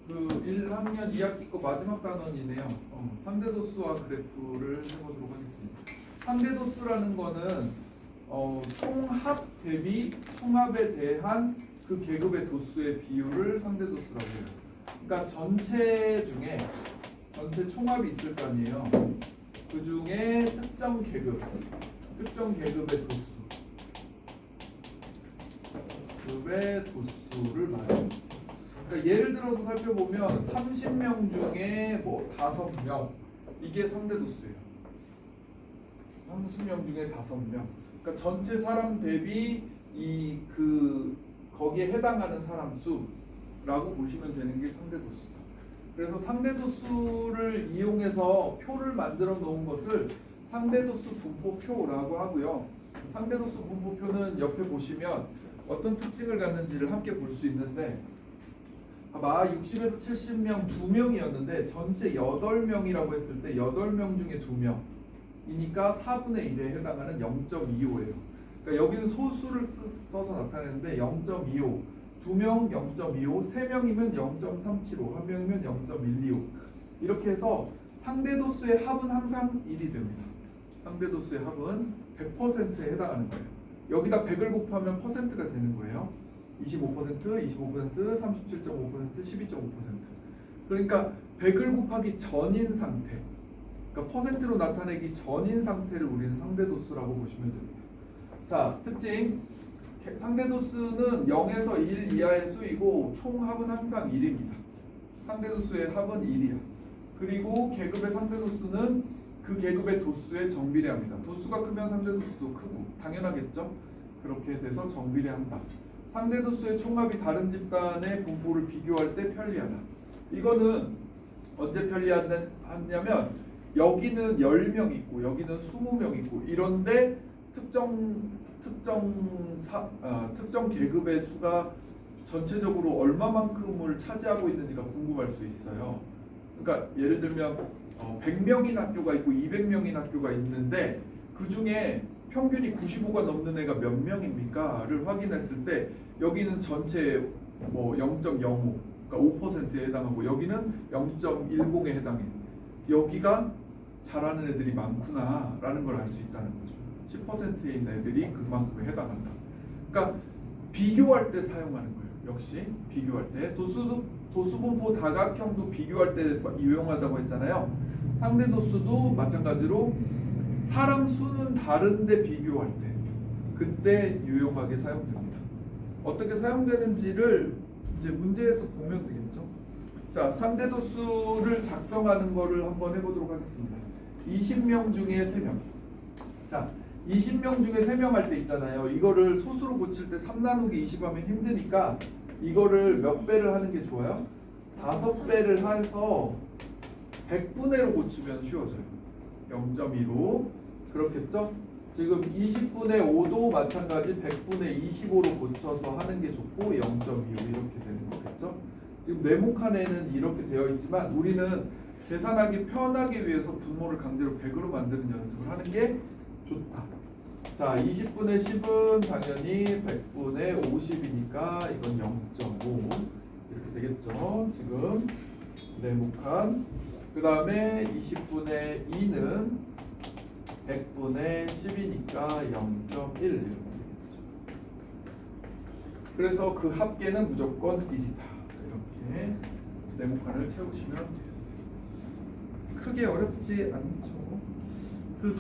그 1학년 2학기 거 마지막 단원이네요. 상대도수와 그래프를 해보도록 하겠습니다. 상대도수라는 거는 총합 대비 총합에 대한 그 계급의 도수의 비율을 상대도수라고 해요. 그러니까 전체 중에 전체 총합이 있을 거 아니에요. 그 중에 특정 계급의 도수, 급의 도수를 말해요. 그러니까 예를 들어서 살펴보면 30명 중에 뭐 5명 이게 상대도수예요. 30명 중에 5명. 그러니까 전체 사람 대비 거기에 해당하는 사람 수라고 보시면 되는 게 상대도수다. 그래서 상대도수를 이용해서 표를 만들어 놓은 것을 상대도수 분포표라고 하고요. 상대도수 분포표는 옆에 보시면 어떤 특징을 갖는지를 함께 볼 수 있는데, 봐봐, 60에서 70명 2명이었는데 전체 8명이라고 했을 때 8명 중에 2명이니까 4분의 1에 해당하는 0.25예요. 그러니까 여기는 소수를 써서 나타내는데 0.25, 2명 0.25, 3명이면 0.375, 1명이면 0.125 이렇게 해서 상대도수의 합은 항상 1이 됩니다. 상대도수의 합은 100%에 해당하는 거예요. 여기다 100을 곱하면 퍼센트가 되는 거예요. 25%, 37.5%, 12.5%. 그러니까 100을 곱하기 전인 상태, 그러니까 퍼센트로 나타내기 전인 상태를 우리는 상대도수라고 보시면 됩니다. 자, 특징. 상대도수는 0에서 1 이하의 수이고 총합은 항상 1입니다. 상대도수의 합은 1이야. 그리고 계급의 상대도수는 그 계급의 도수에 정비례합니다. 도수가 크면 상대도수도 크고 당연하겠죠? 그렇게 돼서 정비례한다. 상대도수의 총합이 다른 집단의 분포를 비교할 때 편리하다. 이거는 언제 편리하냐면 여기는 10명 있고 여기는 20명 있고 이런데 특정 계급의 수가 전체적으로 얼마만큼을 차지하고 있는지가 궁금할 수 있어요. 그러니까 예를 들면 100명인 학교가 있고 200명인 학교가 있는데 그 중에 평균이 95가 넘는 애가 몇 명입니까?를 확인했을 때 여기는 전체 뭐 0.05, 그러니까 5%에 해당하고 여기는 0.10에 해당해. 여기가 잘하는 애들이 많구나라는 걸 알 수 있다는 거죠. 10%에 있는 애들이 그만큼에 해당한다. 그러니까 비교할 때 사용하는 거예요. 역시 비교할 때 도수분포 다각형도 비교할 때 유용하다고 했잖아요. 상대도수도 마찬가지로 사람 수는 다른데 비교할 때 그때 유용하게 사용됩니다. 어떻게 사용되는지를 이제 문제에서 보면 되겠죠. 자, 상대도수를 작성하는 거를 한번 해보도록 하겠습니다. 20명 중에 3명. 자, 20명 중에 3명 할 때 있잖아요. 이거를 소수로 고칠 때 3 나누기 20 하면 힘드니까 이거를 몇 배를 하는 게 좋아요? 5배를 해서 100분의로 고치면 쉬워져요. 0.2로 그렇겠죠? 지금 20분의 5도 마찬가지 100분의 25로 고쳐서 하는 게 좋고 0.25 이렇게 되는 거겠죠? 지금 네모칸에는 이렇게 되어 있지만 우리는 계산하기 편하기 위해서 분모를 강제로 100으로 만드는 연습을 하는 게 좋다. 자, 20분의 10은 당연히 100분의 50이니까 이건 0.5 이렇게 되겠죠. 지금 네모칸. 그 다음에 20분의 2는 100분의 10이니까 0.1 이렇게 되겠죠. 그래서 그 합계는 무조건 1이다. 이렇게 네모칸을 채우시면 되겠습니다. 크게 어렵지 않죠. 그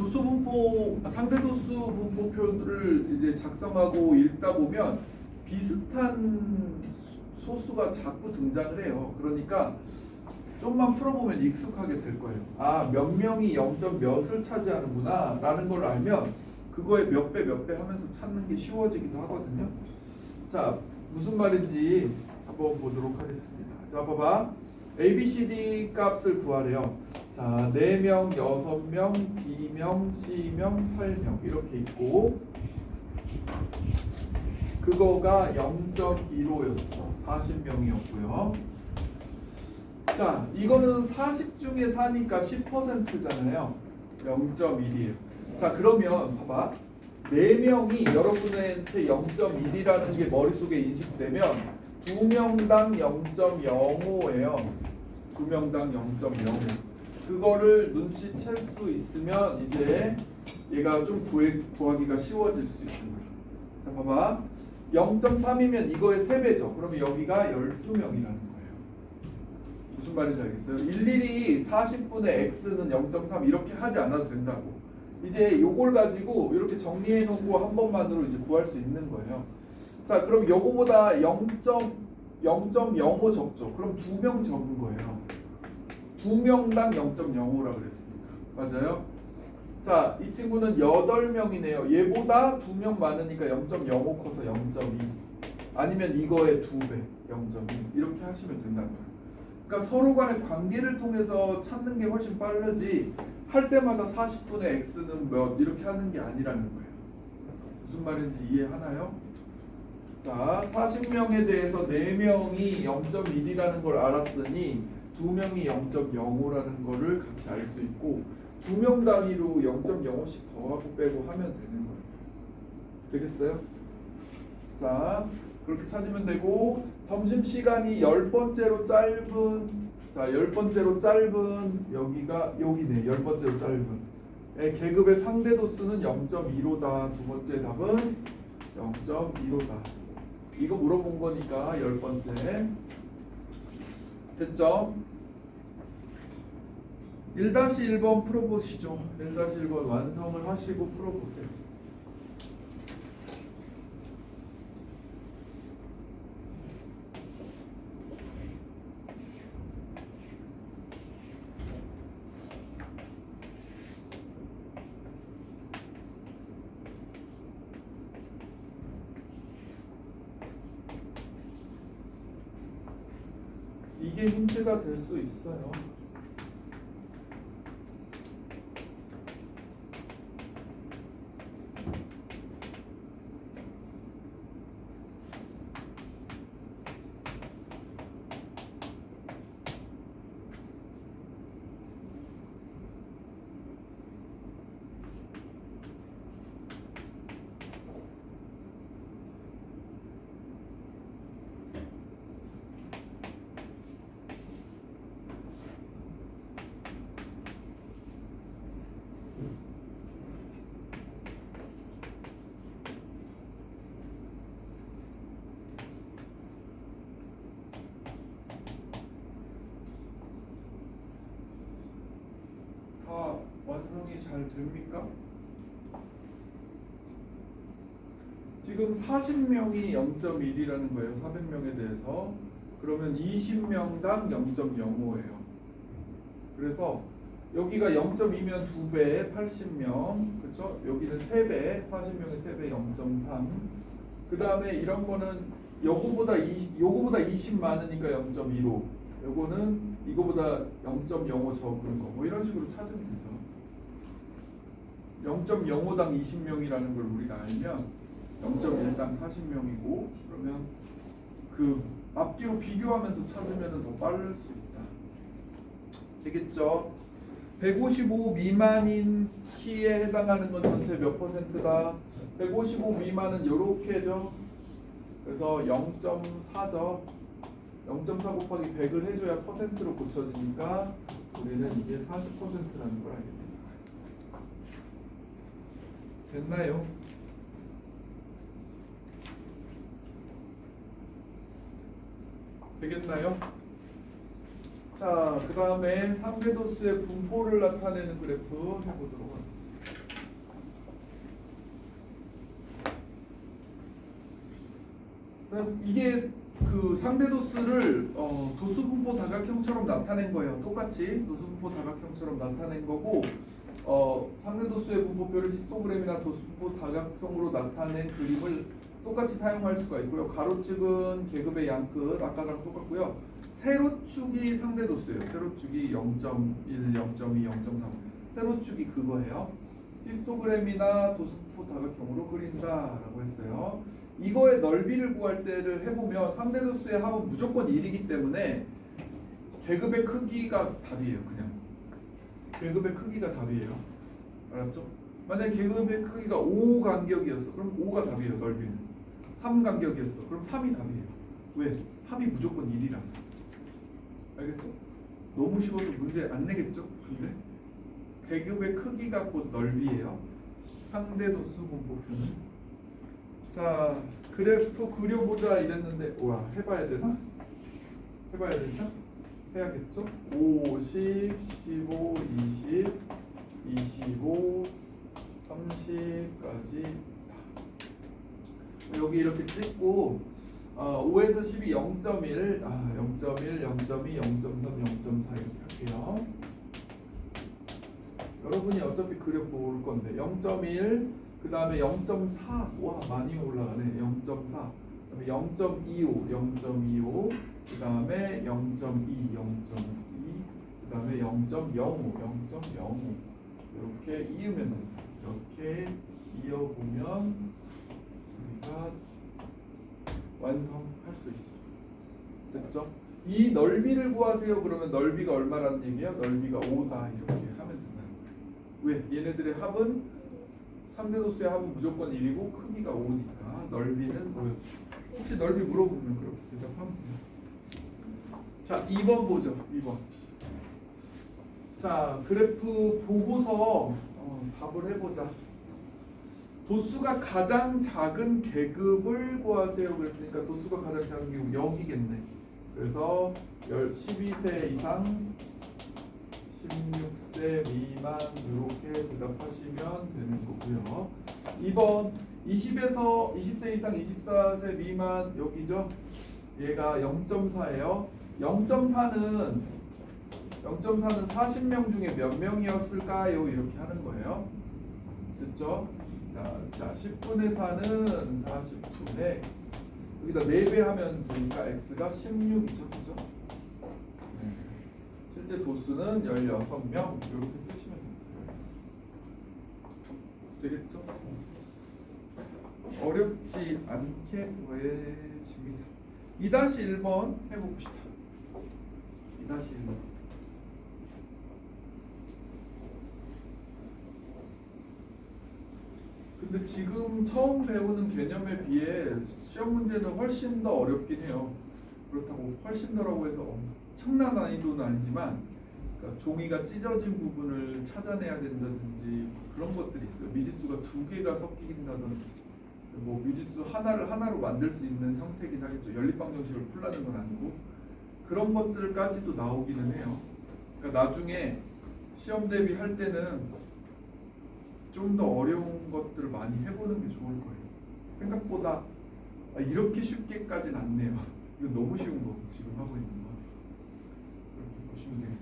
상대도수 분포표를 이제 작성하고 읽다 보면 비슷한 소수가 자꾸 등장을 해요. 그러니까 좀만 풀어보면 익숙하게 될 거예요. 아, 몇 명이 0점 몇을 차지하는구나 라는 걸 알면 그거에 몇 배 하면서 찾는 게 쉬워지기도 하거든요. 자, 무슨 말인지 한번 보도록 하겠습니다. 자, 봐봐. ABCD 값을 구하래요. 자, 4명, 6명, B명, C명, 8명 이렇게 있고 그거가 0.15였어. 40명이었고요. 자, 이거는 40 중에 4니까 10%잖아요. 0.1이에요. 자, 그러면 봐봐. 4명이 여러분한테 0.1이라는 게 머릿속에 인식되면 2명당 0.05예요. 2명당 0.05. 그거를 눈치챌 수 있으면 이제 얘가 좀 구하기가 쉬워질 수 있습니다. 자, 봐봐. 0.3이면 이거의 3배죠. 그러면 여기가 12명이라는 거예요. 무슨 말인지 알겠어요? 일일이 40분의 x는 0.3 이렇게 하지 않아도 된다고. 이제 요걸 가지고 이렇게 정리해 놓고 한 번만으로 이제 구할 수 있는 거예요. 자, 그럼 요거보다 0.05 적죠. 그럼 2명 적은 거예요. 2명당 0.05라 그랬으니까. 맞아요? 자, 이 친구는 8명이네요. 얘보다 2명 많으니까 0.05 커서 0.2. 아니면 이거의 2배, 0.2. 이렇게 하시면 된다는 거예요. 그러니까 서로 간의 관계를 통해서 찾는 게 훨씬 빠르지 할 때마다 40분의 x는 몇 이렇게 하는 게 아니라는 거예요. 무슨 말인지 이해하나요? 자, 40명에 대해서 4명이 0.1이라는 걸 알았으니 2명이 0.05라는 거를 같이 알 수 있고 2명 단위로 0.05씩 더하고 빼고 하면 되는 거예요. 되겠어요? 자, 그렇게 찾으면 되고 점심시간이 10번째로 짧은 자 10번째로 짧은 여기가 여기네. 10번째로 짧은 계급의 상대도수는 0.15다. 두 번째 답은 0.15다. 이거 물어본 거니까 10번째 됐죠? 1-1번 풀어보시죠. 1-1번 완성을 하시고 풀어보세요. 이게 힌트가 될 수 있어요. 다 완성이 잘 됩니까? 지금 40명이 0.1이라는 거예요. 400명에 대해서. 그러면 20명당 0.05예요. 그래서 여기가 0.2면 2배 80명. 그렇죠? 여기는 3배. 40명의 3배 0.3. 그 다음에 이런 거는 요거보다 20 많으니까 0.15. 요거는 이거보다 0.05 적은 거. 뭐 이런 식으로 찾으면 되죠. 0.05당 20명이라는 걸 우리가 알면 0.1당 40명이고 그러면 그 앞뒤로 비교하면서 찾으면 더 빠를 수 있다. 되겠죠? 155 미만인 키에 해당하는 건 전체 몇 %다? 155 미만은 요렇게죠. 그래서 0.4죠. 0.4 곱하기 100을 해줘야 퍼센트로 고쳐지니까 우리는 이게 40%라는 걸 알게 됩니다. 됐나요? 되겠나요? 자, 그 다음에 상대도수의 분포를 나타내는 그래프 해보도록 하겠습니다. 이게 그 상대도수를 도수분포 다각형처럼 나타낸 거예요. 똑같이 도수분포 다각형처럼 나타낸 거고 상대도수의 분포표를 히스토그램이나 도수분포 다각형으로 나타낸 그림을 똑같이 사용할 수가 있고요. 가로축은 계급의 양끝 아까랑 똑같고요. 세로축이 상대도수예요. 세로축이 0.1, 0.2, 0.3 세로축이 그거예요. 히스토그램이나 도수분포 다각형으로 그린다라고 했어요. 이거의 넓이를 구할 때를 해보면 상대도수의 합은 무조건 1이기 때문에 계급의 크기가 답이에요. 그냥 계급의 크기가 답이에요. 알았죠? 만약에 계급의 크기가 5 간격이었어. 그럼 5가 답이에요. 넓이는 3 간격이었어. 그럼 3이 답이에요. 왜? 합이 무조건 1이라서. 알겠죠? 너무 쉬워서 문제 안 내겠죠? 근데 계급의 크기가 곧 넓이에요. 상대 도수 분포표는. 자, 그래프 그려보자 이랬는데, 와, 해봐야 되나? 해봐야 되나? 해야겠죠? 50, 15, 20, 25, 30까지 여기 이렇게 찍고 5에서 12 0.1, 0.1, 0.2, 0.3, 0.4 이렇게 할게요. 여러분이 어차피 그려볼 건데 0.1, 그 다음에 0.4, 와 많이 올라가네. 0.4, 그다음에 0.25, 0.25, 그 다음에 0.2, 0.2, 그 다음에 0.05, 0.05 이렇게 이으면 됩니다. 이렇게 이어보면 우리가 완성할 수 있어요. 됐죠? 이 넓이를 구하세요. 그러면 넓이가 얼마라는 얘기야? 넓이가 5다 이렇게 하면 된다는 거예요. 왜? 얘네들의 합은 3대 도수의 합은 무조건 1이고 크기가 5니까 넓이는 5. 혹시 넓이 물어보면 그렇게 대답하면 돼요. 자, 2번 보죠. 2번. 자, 그래프 보고서 답을 해보자. 도수가 가장 작은 계급을 구하세요. 그랬으니까 도수가 가장 작은 계급 0이겠네. 그래서 12세 이상, 16세 미만 이렇게 대답하시면 되는 거고요. 2번 20에서 20세 이상 24세 미만 여기죠. 얘가 0.4예요. 0.4는 40명 중에 몇 명이었을까요? 이렇게 하는 거예요. 됐죠? 자, 10분의 4는 40분의 x. 여기다 4배 하면 되니까 x가 16이죠. 그죠? 네. 실제 도수는 16명. 이렇게 쓰시면 되겠죠? 어렵지 않게 구해집니다. 2-1번 해봅시다. 2-1번. 근데 지금 처음 배우는 개념에 비해 시험 문제는 훨씬 더 어렵긴 해요. 그렇다고 훨씬 더라고 해서 엄청난 난이도는 아니지만, 그러니까 종이가 찢어진 부분을 찾아내야 된다든지 그런 것들이 있어요. 미지수가 2개가 섞인다든지, 뭐 미지수 하나를 하나로 만들 수 있는 형태긴 하겠죠. 연립방정식을 풀라는 건 아니고 그런 것들까지도 나오기는 해요. 그러니까 나중에 시험 대비할 때는 좀 더 어려운 것들을 많이 해보는 게 좋을 거예요. 생각보다 이렇게 쉽게까지는 않네요. 이거 너무 쉬운 거 지금 하고 있는 거. 그렇게 보시면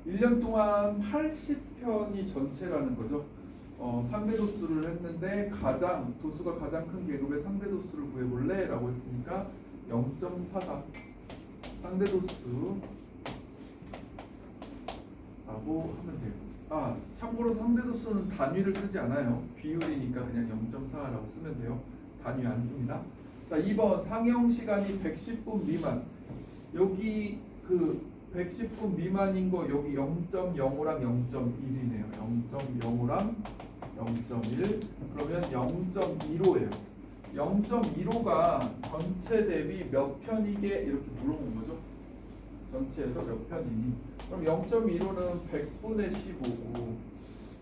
되겠습니다. 1년 동안 80편이 전체라는 거죠. 상대 도수를 했는데 도수가 가장 큰 계급의 상대 도수를 구해볼래? 라고 했으니까 0.4다. 상대 도수 라고 하면 돼요. 참고로 상대 도수는 단위를 쓰지 않아요. 비율이니까 그냥 0.4라고 쓰면 돼요. 단위 안 씁니다. 자, 2번 상영 시간이 110분 미만. 여기 그 110분 미만인 거 여기 0.05랑 0.1이네요. 0.05랑 0.1. 그러면 0.15예요. 0.15가 전체 대비 몇 편이게 이렇게 물어본 거죠. 전체에서 몇 편이니? 그럼 0.15는 100분의 15고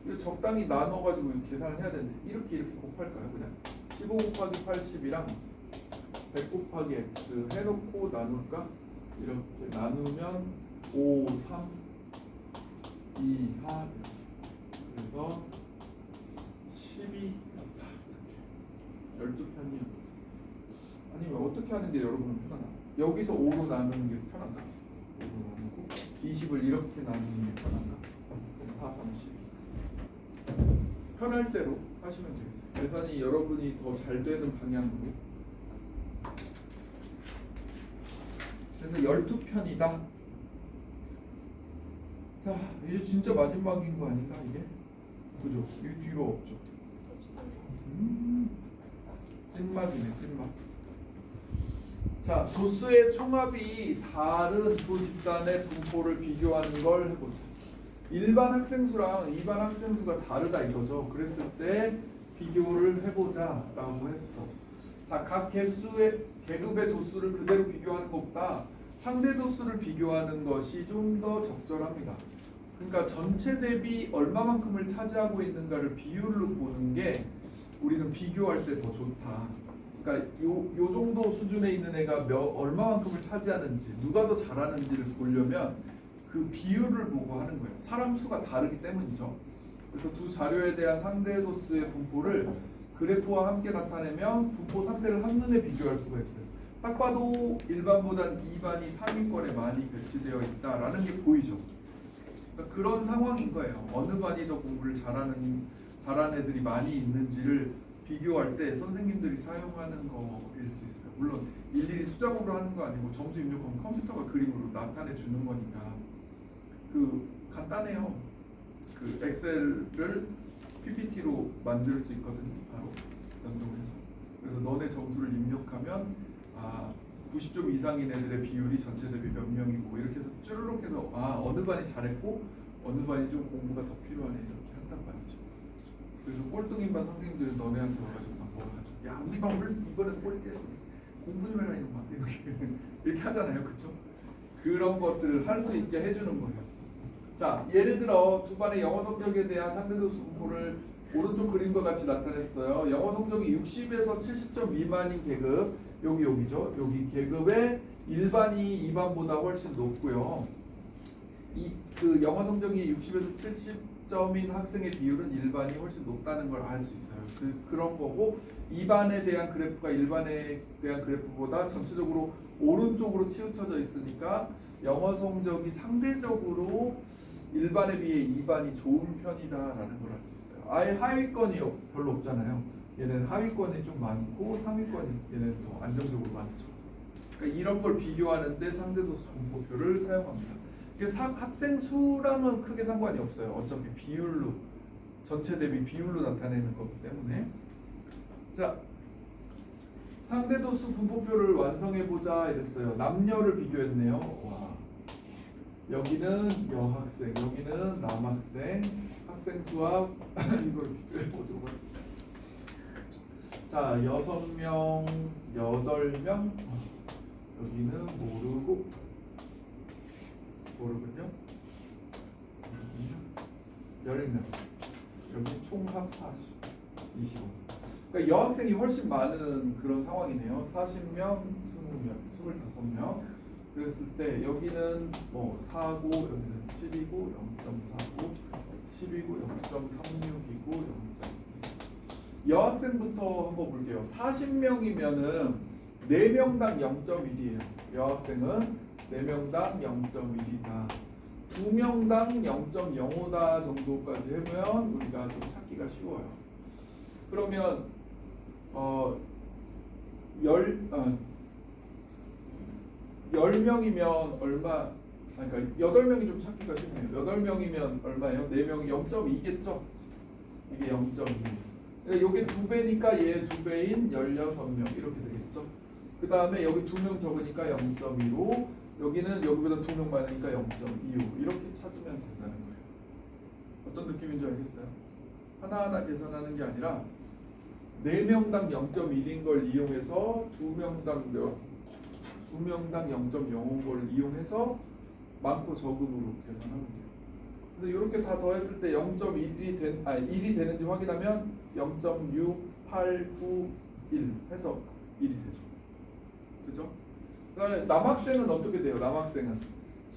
이거 적당히 나눠가지고 계산을 해야 되는데 이렇게 곱할까요? 그냥 15 곱하기 80이랑 100 곱하기 x 해놓고 나눌까? 이렇게 나누면 5, 3, 2, 4 그래서 12 이렇게 12편이요. 아니면 어떻게 하는 게 여러분은 편하나? 여기서 5로 나누는 게 편한가? 5로 나누고 20을 이렇게 나누는 게 편한가? 4, 3, 12 편할 대로 하시면 되겠어요. 계산이 여러분이 더 잘 되는 방향으로. 그래서 12편이다. 자, 이제 진짜 마지막인 거 아닌가 이게? 그죠? 이 뒤로 없죠? 찐막이네, 찐막. 자, 도수의 총합이 다른 두 집단의 분포를 비교하는 걸 해보자. 일반 학생 수랑 일반 학생 수가 다르다 이거죠. 그랬을 때 비교를 해보자 라고 했어. 자, 각 개수의 계급의 도수를 그대로 비교하는 것보다 상대 도수를 비교하는 것이 좀 더 적절합니다. 그러니까 전체 대비 얼마만큼을 차지하고 있는가를 비율로 보는 게 우리는 비교할 때 더 좋다. 그러니까 요 정도 수준에 있는 애가 얼마만큼을 차지하는지, 누가 더 잘하는지를 보려면 그 비율을 보고 하는 거예요. 사람 수가 다르기 때문이죠. 그래서 두 자료에 대한 상대 도수의 분포를 그래프와 함께 나타내면 분포 상태를 한눈에 비교할 수가 있어요. 딱 봐도 1반보단 2반이 상위권에 많이 배치되어 있다라는 게 보이죠. 그러니까 그런 상황인 거예요. 어느 반이 더 공부를 잘하는 애들이 많이 있는지를 비교할 때 선생님들이 사용하는 거일 수 있어요. 물론 일일이 수작업으로 하는 거 아니고 점수 입력하면 컴퓨터가 그림으로 나타내 주는 거니까 그 간단해요. 그 엑셀을 PPT로 만들 수 있거든요. 바로 연동해서. 그래서 너네 점수를 입력하면 90점 이상인 애들의 비율이 전체 대비 몇 명이고 이렇게 해서 쭈르륵 해서 어느 반이 잘했고 어느 반이 좀 공부가 더 필요하네 이렇게 한단 말이죠. 그래서 꼴등인 반 선생님들은 너네한테 와가지고 막 뭐라 하죠. 야 우리 반 이번엔 꼴찌했어. 공부 좀 해라 이놈아 이렇게 하잖아요. 그렇죠? 그런 것들을 할 수 있게 해주는 거예요. 자, 예를 들어 두 반의 영어 성적에 대한 상대도수 분포를 오른쪽 그림과 같이 나타냈어요. 영어 성적이 60에서 70점 미만인 계급, 여기죠. 여기 계급의 1반이 2반보다 훨씬 높고요. 그 영어 성적이 60에서 70점인 학생의 비율은 1반이 훨씬 높다는 걸 알 수 있어요. 그런 거고 2반에 대한 그래프가 1반에 대한 그래프보다 전체적으로 오른쪽으로 치우쳐져 있으니까 영어 성적이 상대적으로 1반에 비해 2반이 좋은 편이다라는 걸 알 수 있어요. 아예 하위권이 별로 없잖아요. 얘는 하위권이 좀 많고 상위권이 얘는 더 안정적으로 많죠. 그러니까 이런 걸 비교하는데 상대도수 분포표를 사용합니다. 이게 학생 수랑은 크게 상관이 없어요. 어차피 비율로 전체 대비 비율로 나타내는 거기 때문에. 자, 상대도수 분포표를 완성해 보자 이랬어요. 남녀를 비교했네요. 와. 여기는 여학생, 여기는 남학생, 학생 수와 이걸 비교해 보도록 하겠습니다. 자, 6명, 8명, 여기는 모르군요. 10명, 여기 총합 40, 25. 그러니까 여학생이 훨씬 많은 그런 상황이네요. 40명, 20명, 25명. 그랬을 때 여기는 뭐 4고 여기는 7이고 0.4고 10이고 0.36이고 0. 여학생부터 한번 볼게요. 40명이면은 4명당 0.1이에요. 여학생은 4명당 0.1이다. 2명당 0.05다 정도까지 하면 우리가 좀 찾기가 쉬워요. 그러면 10명이면 얼마? 그러니까 8명이 좀 찾기가 쉽네요. 8명이면 얼마예요? 4명이 0.2겠죠? 이게 0.2. 그러니까 이게 2배니까 얘 2배인 16명 이렇게 되겠죠? 그 다음에 여기 2명 적으니까 0.2로 여기는 여기보다 2명 많으니까 0.25 이렇게 찾으면 된다는 거예요. 어떤 느낌인지 알겠어요? 하나하나 계산하는 게 아니라 4명당 0.1인 걸 이용해서 2명당 0.05인 걸 이용해서 많고 적음으로 계산하면 돼요. 그래서 이렇게 다 더했을 때 1이 되는지 확인하면 0.6891 해서 1이 되죠. 그죠? 그다음에 남학생은 어떻게 돼요? 남학생은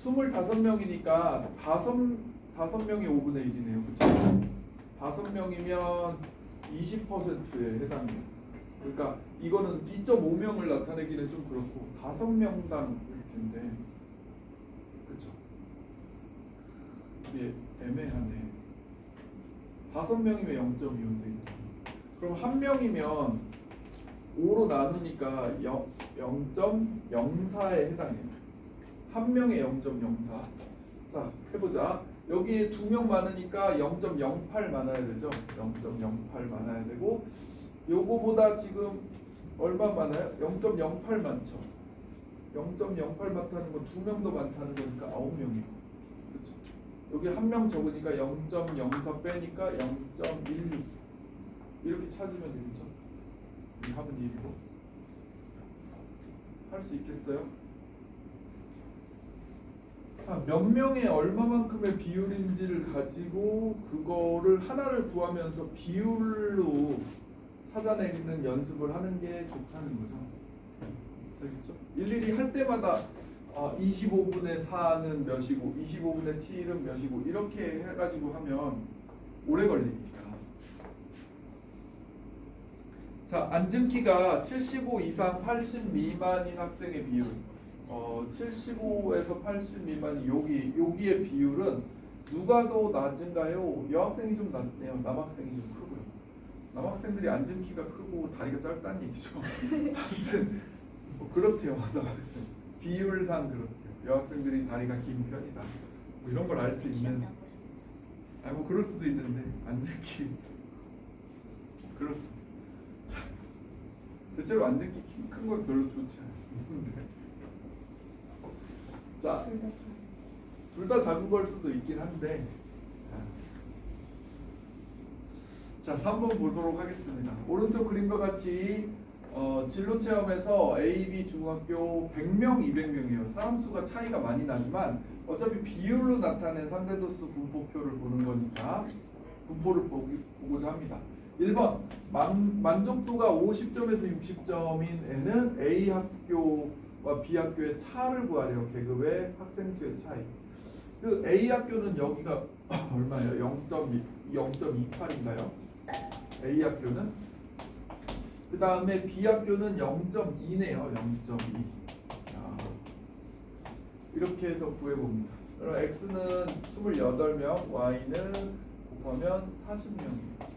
25명이니까 5명이 5분의 1이네요. 그렇죠? 5명이면 20%에 해당해요. 그러니까 이거는 2.5명을 나타내기는 좀 그렇고 5명당 이렇게인데 그렇죠? 이게 애매하네. 5명이면 0.25인데 그럼 1명이면 5로 나누니까 0.04에 해당해요. 1명에 0.04. 자, 해보자. 여기에 2명 많으니까 0.08 많아야 되죠. 0.08 많아야 되고 요거보다 지금 얼마 많아요? 0.08 많죠. 0.08 많다는 건 2명 더 많다는 거니까 9명이고. 그렇죠? 여기 1명 적으니까 0.04 빼니까 0.16 이렇게 찾으면 되겠죠. 이 합은 1이고 할 수 있겠어요? 자, 몇 명의 얼마만큼의 비율인지를 가지고 그거를 하나를 구하면서 비율로 찾아내는 연습을 하는 게 좋다는 거죠. 알겠죠? 일일이 할 때마다 25분의 4는 몇이고 25분의 7은 몇이고 이렇게 해가지고 하면 오래 걸리니까. 자, 앉은 키가 75 이상 80 미만인 학생의 비율. 75에서 80 미만이 여기의 비율은 누가 더 낮은가요? 여학생이 좀 낮네요. 남학생이 좀 크고요. 남학생들이 앉은 키가 크고 다리가 짧다는 얘기죠. 아무튼 뭐 그렇대요. 남학생 비율상 그렇대요. 여학생들이 다리가 긴 편이다. 뭐 이런 걸 알 수 있는. 뭐 그럴 수도 있는데 앉은 키 그렇습니다. 자, 대체로 앉은 키 큰 건 별로 좋지 않은데. 자, 둘 다 작은 걸 수도 있긴 한데. 자, 3번 보도록 하겠습니다. 오른쪽 그림과 같이 진로 체험에서 A, B 중학교 100명, 200명이에요. 사람 수가 차이가 많이 나지만 어차피 비율로 나타낸 상대도수 분포표를 보는 거니까 분포를 보고자 합니다. 1번 만족도가 50점에서 60점인 애는 A 학교와 B 학교의 차를 구하래요. 계급의 학생 수의 차이. 그 A 학교는 여기가 얼마예요? 0.28인가요? A 학교는. 그 다음에 B 학교는 0.2네요. 0.2. 이렇게 해서 구해봅니다. 그럼 X는 28명, Y는 곱하면 40명이에요.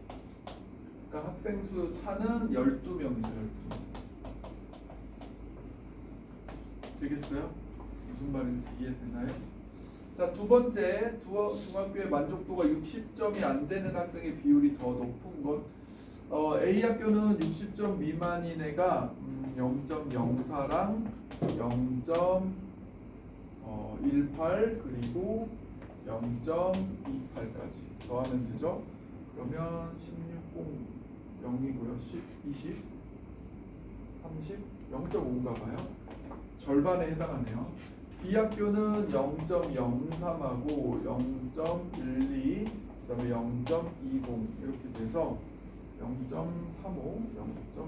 그러니까 학생 수 차는 12명이죠. 12명. 되겠어요? 무슨 말인지 이해되나요? 자, 두 번째, 중학교의 만족도가 60점이 안 되는 학생의 비율이 더 높은 것. A 학교는 60점 미만인 애가 0.04랑 0.18 그리고 0.28까지 더하면 되죠. 그러면 16,0이고요. 10, 20, 30, 0.5인가 봐요. 절반에 해당하네요. B 학교는 0.03하고 0.12, 그다음에 0.20 이렇게 돼서 0.35, 0.35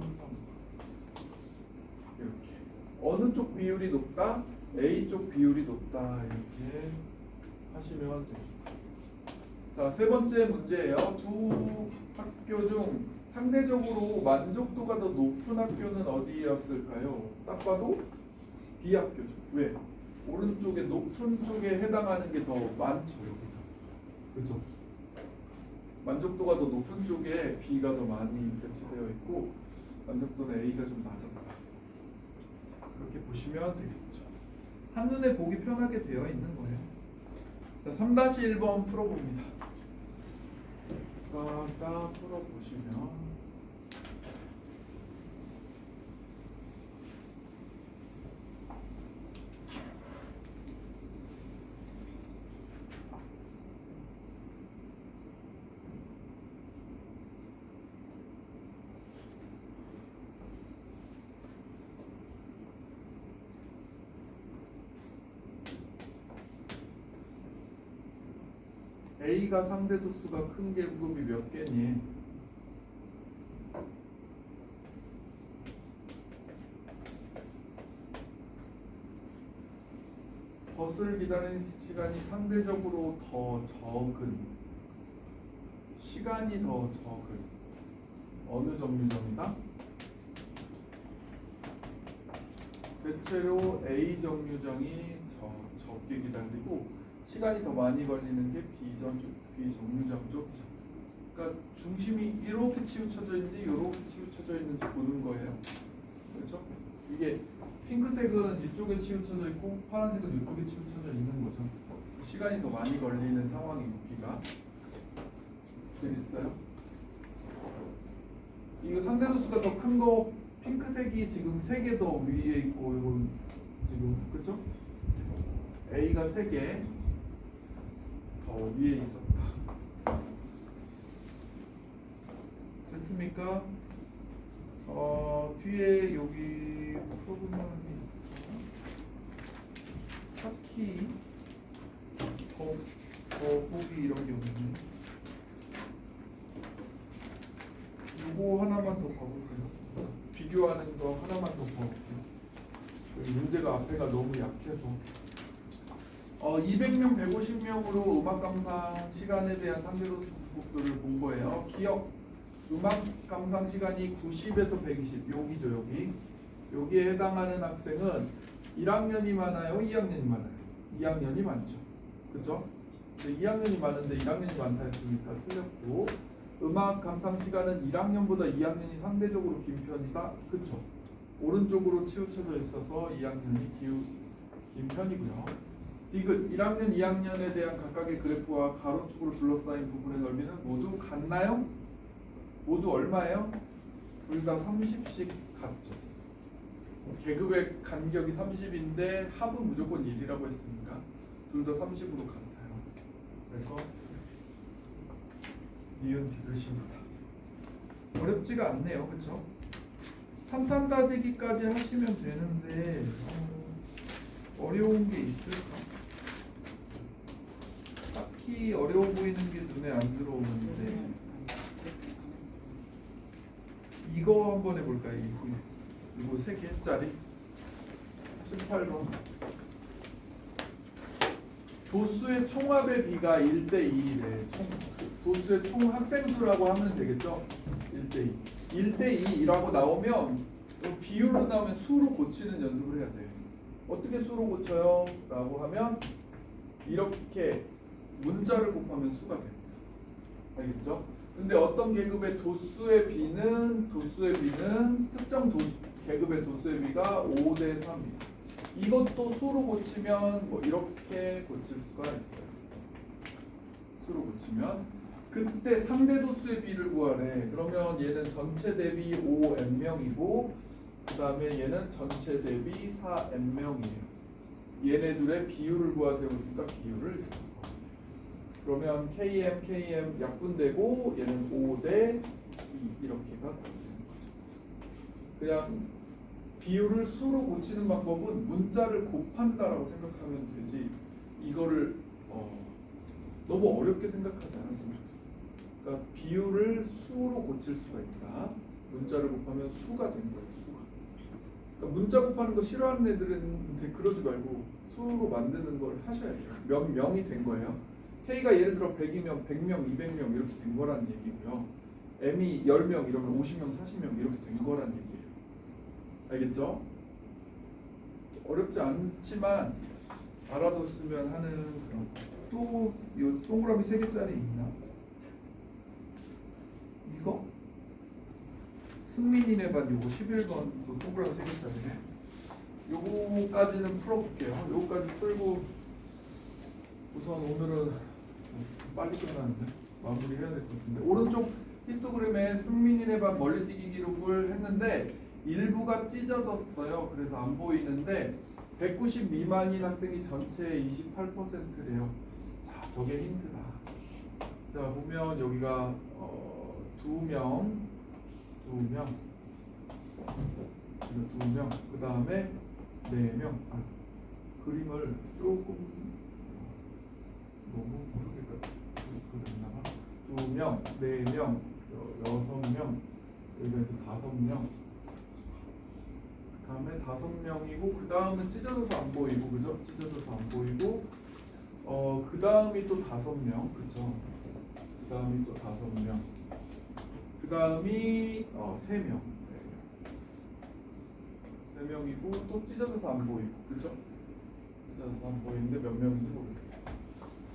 이렇게. 어느 쪽 비율이 높다? A 쪽 비율이 높다 이렇게 하시면 됩니다. 자, 세 번째 문제예요. 두 학교 중 상대적으로 만족도가 더 높은 학교는 어디였을까요? 딱 봐도 B 학교죠. 왜? 오른쪽에 높은 쪽에 해당하는 게 더 많죠. 여기가. 그렇죠? 만족도가 더 높은 쪽에 B가 더 많이 배치되어 있고 만족도는 A가 좀 낮았다. 그렇게 보시면 되겠죠. 한눈에 보기 편하게 되어 있는 거예요. 자, 3-1번 풀어봅니다. 싹다 풀어보시면 A가 상대도수가 큰 계급이 몇 개니? 버스를 기다리는 시간이 상대적으로 더 적은, 시간이 더 적은 어느 정류장이다? 대체로 A 정류장이 적게 기다리고 시간이 더 많이 걸리는 게 B 정류장 쪽이죠. 그러니까 중심이 이렇게 치우쳐져 있는지 이렇게 치우쳐져 있는지 보는 거예요. 그렇죠? 이게 핑크색은 이쪽에 치우쳐져 있고 파란색은 이쪽에 치우쳐져 있는 거죠. 시간이 더 많이 걸리는 상황이 B가 되겠어요? 이거 상대도수가 더 큰 거 핑크색이 지금 3개 더 위에 있고 이건 지금 그렇죠? A가 3개 더 위에 있었다. 됐습니까? 뒤에 여기 프로그램이 키, 더보기 이런 게 없네. 이거 하나만 더 봐볼게요. 비교하는 거 하나만 더 봐볼게요. 여기 문제가 앞에가 너무 약해서 200명, 150명으로 음악 감상 시간에 대한 상대로 수법들을 본 거예요. 기억 음악 감상 시간이 90에서 120 여기죠. 여기에 해당하는 학생은 1학년이 많아요, 2학년이 많아요. 2학년이 많죠. 그죠? 2학년이 많은데 1학년이 많다 했으니까 틀렸고, 음악 감상 시간은 1학년보다 2학년이 상대적으로 긴 편이다. 그쵸? 오른쪽으로 치우쳐져 있어서 2학년이 긴 편이고요. 디귿 1학년, 2학년에 대한 각각의 그래프와 가로축으로 둘러싸인 부분의 넓이는 모두 같나요? 모두 얼마예요? 둘 다 30씩 같죠. 계급의 간격이 30인데 합은 무조건 1이라고 했으니까 둘 다 30으로 같아요. 그래서 니은 디귿입니다. 어렵지가 않네요. 그렇죠? 탄탄 다지기까지 하시면 되는데 어려운 게 있을까? 딱히 어려워 보이는 게 눈에 안 들어오는데 이거 한번 해볼까요? 이거 3개짜리 18번 도수의 총합의 비가 1대2래. 도수의 총 학생 수라고 하면 되겠죠? 1대2 1대2라고 나오면 비율로 나오면 수로 고치는 연습을 해야 돼요. 어떻게 수로 고쳐요? 라고 하면 이렇게 문자를 곱하면 수가 됩니다. 알겠죠? 근데 어떤 계급의 도수의 비는 특정 계급의 도수의 비가 5대 3이에요. 이것도 수로 고치면 뭐 이렇게 고칠 수가 있어요. 수로 고치면 그때 상대 도수의 비를 구하래. 그러면 얘는 전체 대비 5n명이고 그 다음에 얘는 전체 대비 4n명이에요. 얘네들의 비율을 구하세요. 그러니까 비율을 그러면 KM 약분되고 얘는 5대 2 이렇게가 되는 거죠. 그냥 비율을 수로 고치는 방법은 문자를 곱한다라고 생각하면 되지 이거를 너무 어렵게 생각하지 않았으면 좋겠어요. 그러니까 비율을 수로 고칠 수가 있다. 문자를 곱하면 수가 된 거예요. 수가. 그러니까 문자 곱하는 거 싫어하는 애들은 그러지 말고 수로 만드는 걸 하셔야 돼요. 몇 명이 된 거예요. K가 예를 들어 100이면 100명, 200명 이렇게 된 거라는 얘기고요. M이 10명 이러면 50명, 40명 이렇게 된 거라는 얘기예요. 알겠죠? 어렵지 않지만 알아뒀으면 하는 그런 또 요 동그라미 3개짜리 있나? 이거? 승민이네 반 요거 11번 그 동그라미 3개짜리네. 요거까지는 풀어볼게요. 요거까지 풀고 우선 오늘은 빨리 끝나는데 마무리해야 될 것 같은데 오른쪽 히스토그램에 승민이네 반 멀리뛰기 기록을 했는데 일부가 찢어졌어요. 그래서 안 보이는데 190 미만인 학생이 전체의 28%래요. 자, 저게 힌트다. 자, 보면 여기가 2명, 그 다음에 4명. 그림을 조금 너무 크게 그렸나봐. 2명, 4명, 6명, 여기가 이제 5명. 다음에 5명이고 그 다음은 찢어져서 안 보이고 그죠? 찢어져서 안 보이고 그 다음이 또 5명 그죠? 그 다음이 또 5명 그 다음이 3명 3명이고 또 찢어져서 안 보이고 그죠? 찢어져서 안 보이는데 몇 명인지 모르겠어요.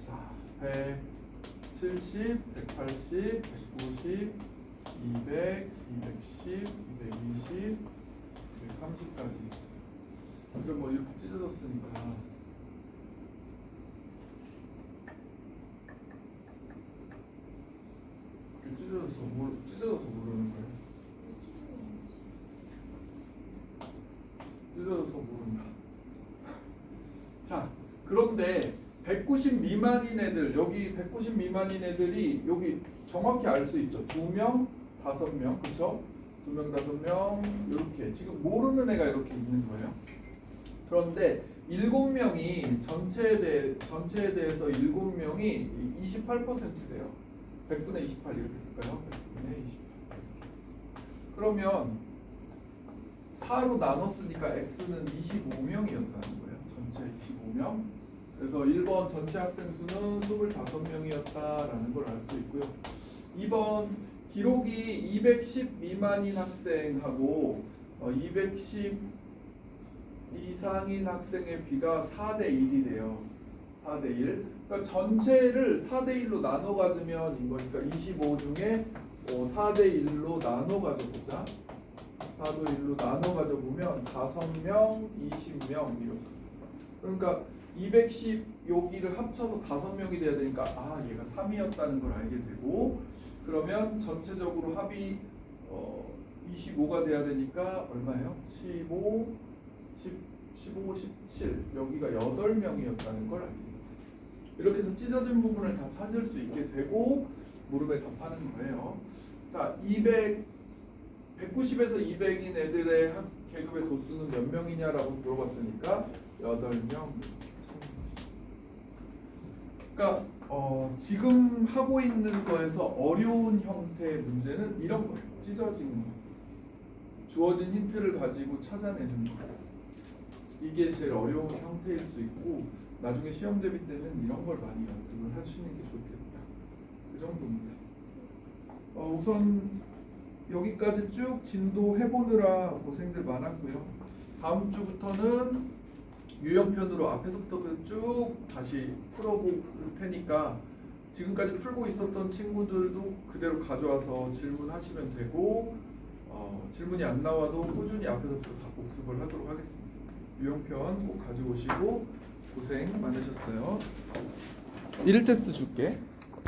자, 170, 180, 190, 200, 210, 220 30까지 있어요. 근데 뭐 이렇게 찢어졌으니까 찢어져서 모르는 거예요. 찢어져서 모른다. 자, 그런데 190 미만인 애들 여기 190 미만인 애들이 여기 정확히 알 수 있죠. 2명, 5명, 그렇죠? 2명, 5명 이렇게 지금 모르는 애가 이렇게 있는 거예요. 그런데 7명이 전체에 대해서 7명이 28%래요. 100분의 28 이렇게 쓸까요? 100분의 28. 그러면 4로 나눴으니까 x는 25명이었다는 거예요. 전체 25명. 그래서 1번 전체 학생 수는 25명이었다라는 걸 알 수 있고요. 2번 기록이 210 미만인 학생하고 210 이상인 학생의 비가 4대 1이래요. 4대 1. 그러니까 전체를 4대 1로 나눠 가지면 인 거니까 25 중에 4대 1로 나눠 가져보자. 4도 1로 나눠 가져보면 5명, 20명 이렇게. 그러니까 210 여기를 합쳐서 5명이 돼야 되니까 얘가 3이었다는 걸 알게 되고, 그러면 전체적으로 합이 25가 돼야 되니까 얼마예요? 15, 17 여기가 8명이었다는 걸 알게 됩니다. 이렇게 해서 찢어진 부분을 다 찾을 수 있게 되고 물음에 답하는 거예요. 자, 190에서 200인 애들의 계급의 도수는 몇 명이냐라고 물어봤으니까 8명. 그러니까 지금 하고 있는 거에서 어려운 형태의 문제는 이런 거예요. 찢어진 거. 주어진 힌트를 가지고 찾아내는 거. 이게 제일 어려운 형태일 수 있고, 나중에 시험 대비 때는 이런 걸 많이 연습을 하시는 게 좋겠다. 그 정도입니다. 우선 여기까지 쭉 진도 해보느라 고생들 많았고요. 다음 주부터는 유형편으로 앞에서부터 쭉 다시 풀어볼 테니까 지금까지 풀고 있었던 친구들도 그대로 가져와서 질문하시면 되고, 질문이 안 나와도 꾸준히 앞에서부터 다 복습을 하도록 하겠습니다. 유형편 꼭 가져오시고 고생 많으셨어요. 1일 테스트 줄게.